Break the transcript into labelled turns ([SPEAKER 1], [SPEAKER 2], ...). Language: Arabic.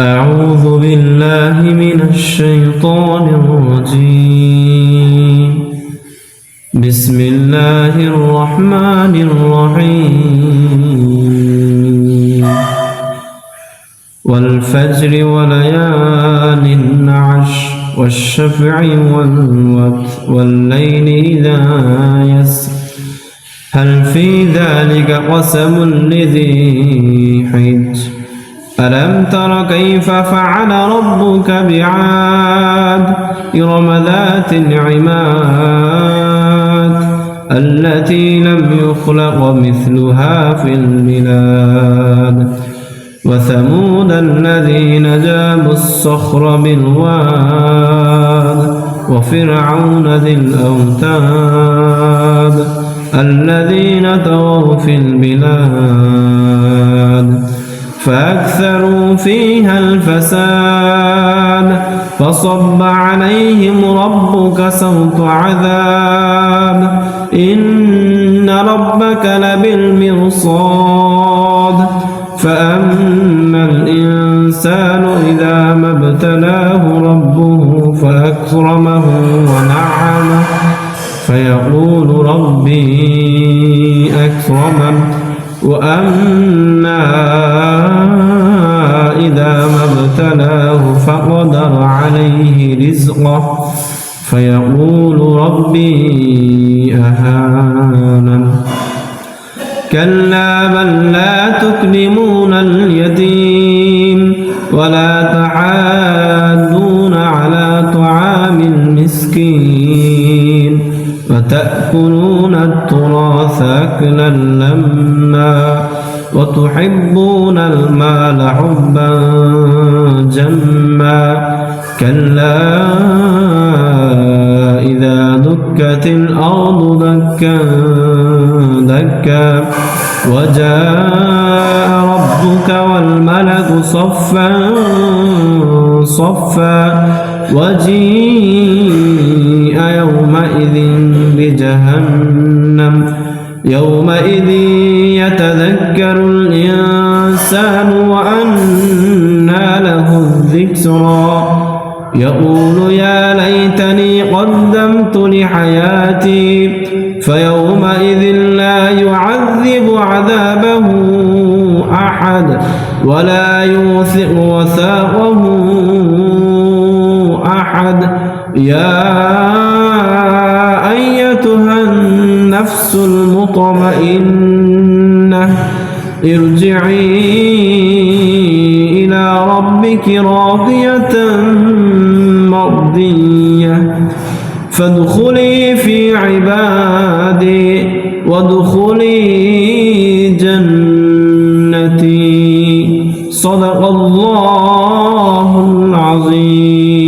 [SPEAKER 1] أعوذ بالله من الشيطان الرجيم بسم الله الرحمن الرحيم والفجر وليال عشر والشفع والوتر والليل إذا يسر هل في ذلك قسم لذي حجر ألم تر كيف فعل ربك بعاد إرم ذات العماد التي لم يخلق مثلها في البلاد وثمود الذين جابوا الصخر بالواد وفرعون ذي الأوتاد الذين طغوا في البلاد فأكثروا فيها الفساد فصب عليهم ربك سوط عذاب إن ربك لبالمرصاد فأما الإنسان إذا ما ابتلاه ربه فأكرمه ونعمه فيقول ربي أكرمن وأما إذا ما ابتلاه فقدر عليه رزقه فيقول ربي أهانن كلا بل لا تكرمون اليتيم ولا تحاضون على طعام المسكين وتأكلون التراث أكلا لما وتحبون المال حبا جما كلا إذا دكت الأرض دكا دكا وجاء ربك والملك صفا صفا وجيء يومئذ بجهنم يومئذ يتذكر الإنسان وأنى له الذكرى يقول يا ليتني قدمت لحياتي فيومئذ لا يعذب عذابه أحد ولا يوثق وثاقه أحد يا أيتها النفس المطمئنة ارجعي إلى ربك راضية مرضية فادخلي في عبادي وادخلي جنتي صدق الله العظيم.